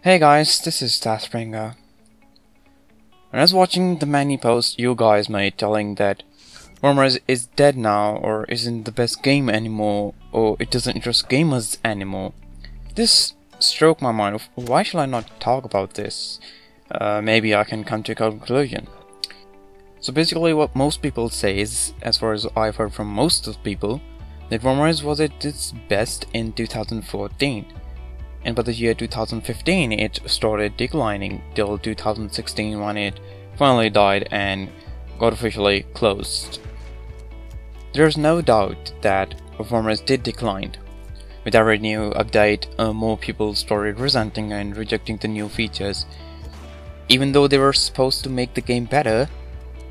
Hey guys, this is Springer. When I was watching the many posts you guys made telling that Warmerise is dead now, or isn't the best game anymore, or it doesn't interest gamers anymore, this struck my mind of why should I not talk about this? Maybe I can come to a conclusion. So basically what most people say is, as far as I've heard from most of the people, that Warmerise was at its best in 2014. And by the year 2015 it started declining till 2016 when it finally died and got officially closed. There's no doubt that Warmerise did decline. With every new update, more people started resenting and rejecting the new features, even though they were supposed to make the game better,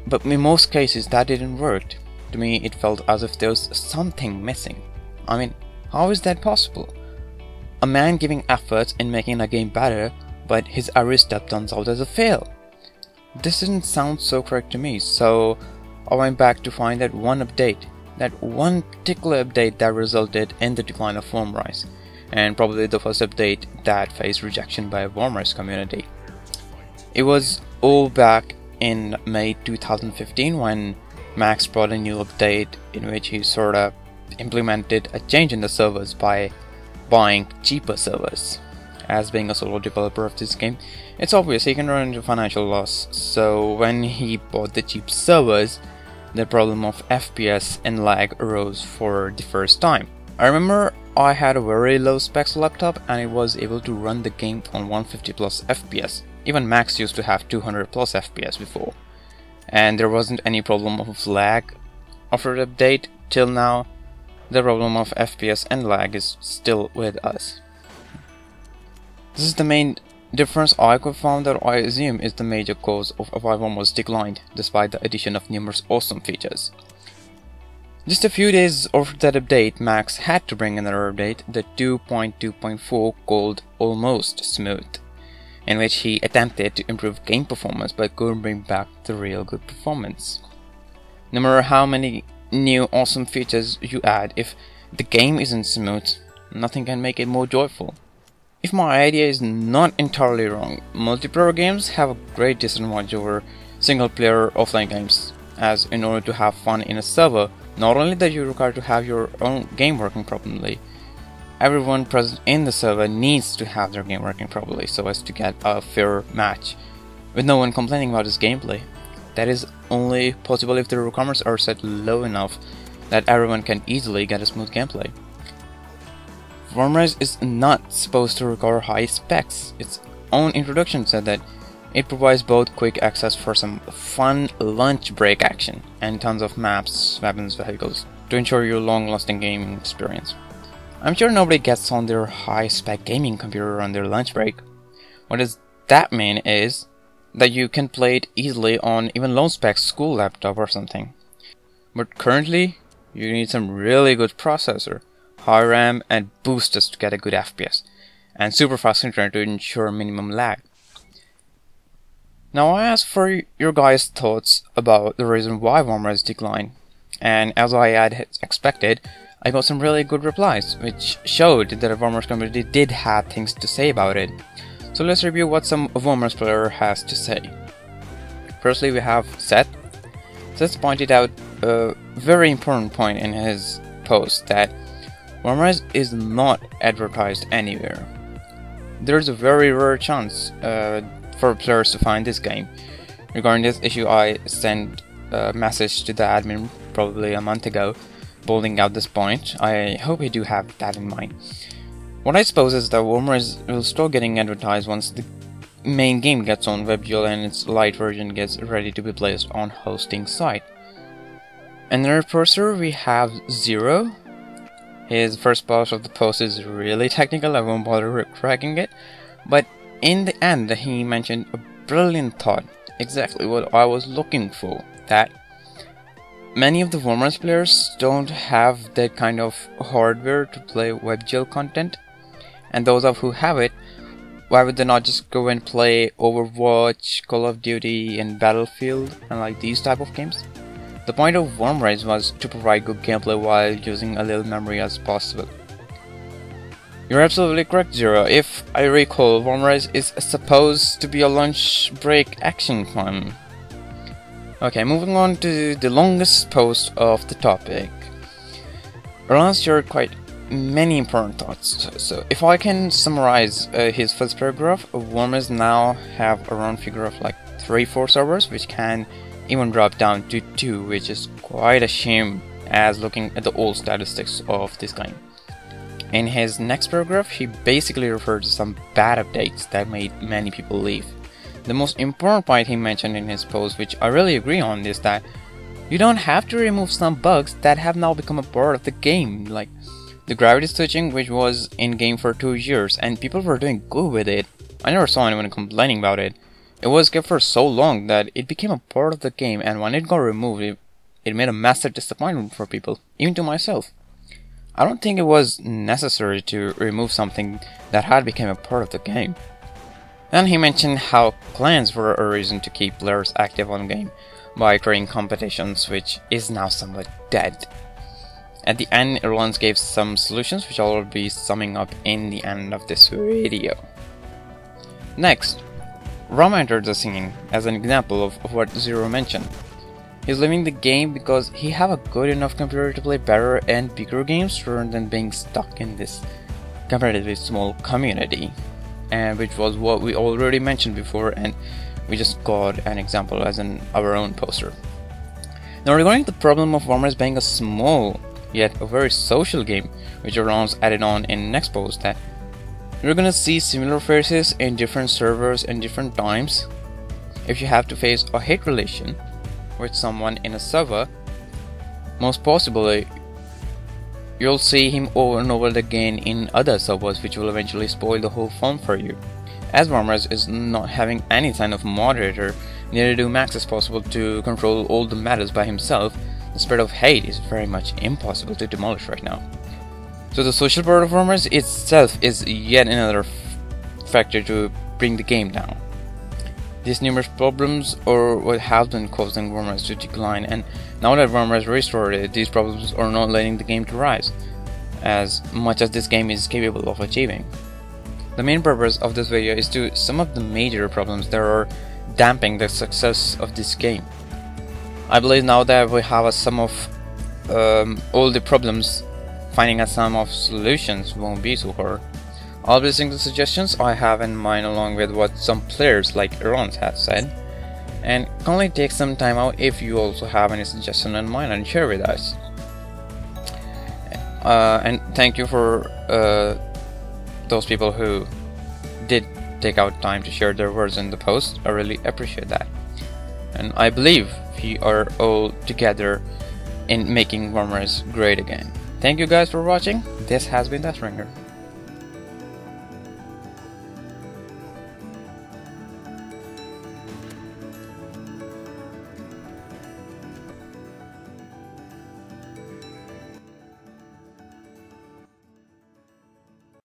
but in most cases that didn't work. To me it felt as if there was something missing. I mean, how is that possible? A man giving efforts in making a game better, but his every step turns out as a fail. This didn't sound so correct to me, so I went back to find that one update, that one particular update that resulted in the decline of Warmerise, and probably the first update that faced rejection by the Warmerise community. It was all back in May 2015 when Max brought a new update in which he sort of implemented a change in the servers by buying cheaper servers. As being a solo developer of this game, it's obvious he can run into financial loss, so when he bought the cheap servers, the problem of FPS and lag arose for the first time. I remember I had a very low specs laptop and it was able to run the game on 150 plus FPS. Even Max used to have 200 plus FPS before, and there wasn't any problem of lag after the update till now. The problem of FPS and lag is still with us. This is the main difference I could find that I assume is the major cause of why Warmerise declined, despite the addition of numerous awesome features. Just a few days after that update, Max had to bring another update, the 2.2.4 called Almost Smooth, in which he attempted to improve game performance but couldn't bring back the real good performance. No matter how many new awesome features you add, if the game isn't smooth, nothing can make it more joyful. If my idea is not entirely wrong, multiplayer games have a great disadvantage over single player offline games, as in order to have fun in a server, not only that you require to have your own game working properly, everyone present in the server needs to have their game working properly so as to get a fair match, with no one complaining about his gameplay. That is only possible if the requirements are set low enough that everyone can easily get a smooth gameplay. Warmerise is not supposed to require high specs. Its own introduction said that it provides both quick access for some fun lunch break action and tons of maps, weapons, vehicles to ensure your long-lasting gaming experience. I'm sure nobody gets on their high-spec gaming computer on their lunch break. What does that mean is that you can play it easily on even low-spec school laptop or something. But currently, you need some really good processor, high RAM and boosters to get a good FPS, and super fast internet to ensure minimum lag. Now I asked for your guys' thoughts about the reason why Warmerise declined, and as I had expected, I got some really good replies, which showed that the Warmerise community did have things to say about it. So let's review what some Warmerise player has to say. Firstly, we have Seth. Seth pointed out a very important point in his post, that Warmerise is not advertised anywhere. There's a very rare chance for players to find this game. Regarding this issue, I sent a message to the admin probably a month ago, bolding out this point. I hope you do have that in mind. What I suppose is that Warmerise will start getting advertised once the main game gets on WebGL and its light version gets ready to be placed on hosting site. Another poster we have Zero. His first part of the post is really technical, I won't bother cracking it, but in the end he mentioned a brilliant thought, exactly what I was looking for, that many of the Warmerise players don't have that kind of hardware to play WebGL content. And those of who have it, why would they not just go and play Overwatch, Call of Duty, and Battlefield, and like these type of games? The point of Warmerise was to provide good gameplay while using a little memory as possible. You're absolutely correct, Zero. If I recall, Warmerise is supposed to be a lunch break action fun. Okay, moving on to the longest post of the topic. Roland shared quite many important thoughts. So if I can summarize his first paragraph, Warmerise now have around figure of like 3-4 servers, which can even drop down to 2, which is quite a shame as looking at the old statistics of this game. In his next paragraph, he basically referred to some bad updates that made many people leave. The most important point he mentioned in his post, which I really agree on, is that you don't have to remove some bugs that have now become a part of the game, like the gravity switching, which was in game for 2 years and people were doing good with it. I never saw anyone complaining about it. It was kept for so long that it became a part of the game, and when it got removed, it made a massive disappointment for people, even to myself. I don't think it was necessary to remove something that had become a part of the game. Then he mentioned how clans were a reason to keep players active on game by creating competitions, which is now somewhat dead. At the end, Roland gave some solutions, which I will be summing up in the end of this video. Next, Rom entered the scene as an example of what Zero mentioned. He's leaving the game because he have a good enough computer to play better and bigger games rather than being stuck in this comparatively small community, and which was what we already mentioned before, and we just got an example as in our own poster. Now regarding the problem of Warmerise being a small yet a very social game, which Roland's added on in next post, that you're gonna see similar faces in different servers and different times. If you have to face a hate relation with someone in a server, most possibly you'll see him over and over again in other servers, which will eventually spoil the whole fun for you. As Warmerise is not having any kind of moderator, neither do Max is possible to control all the matters by himself. The spread of hate is very much impossible to demolish right now. So the social part of Warmerise itself is yet another factor to bring the game down. These numerous problems are what have been causing Warmerise to decline, and now that Warmerise restored it, these problems are not letting the game to rise as much as this game is capable of achieving. The main purpose of this video is to sum up the major problems that are damping the success of this game. I believe now that we have a sum of all the problems, finding a sum of solutions won't be so hard. I'll be listening to suggestions I have in mind along with what some players like Ron have said, and kindly take some time out if you also have any suggestion in mind and share with us. And thank you for those people who did take out time to share their words in the post. I really appreciate that, and I believe we are all together in making Warmerise great again. Thank you guys for watching. This has been Deathbringer.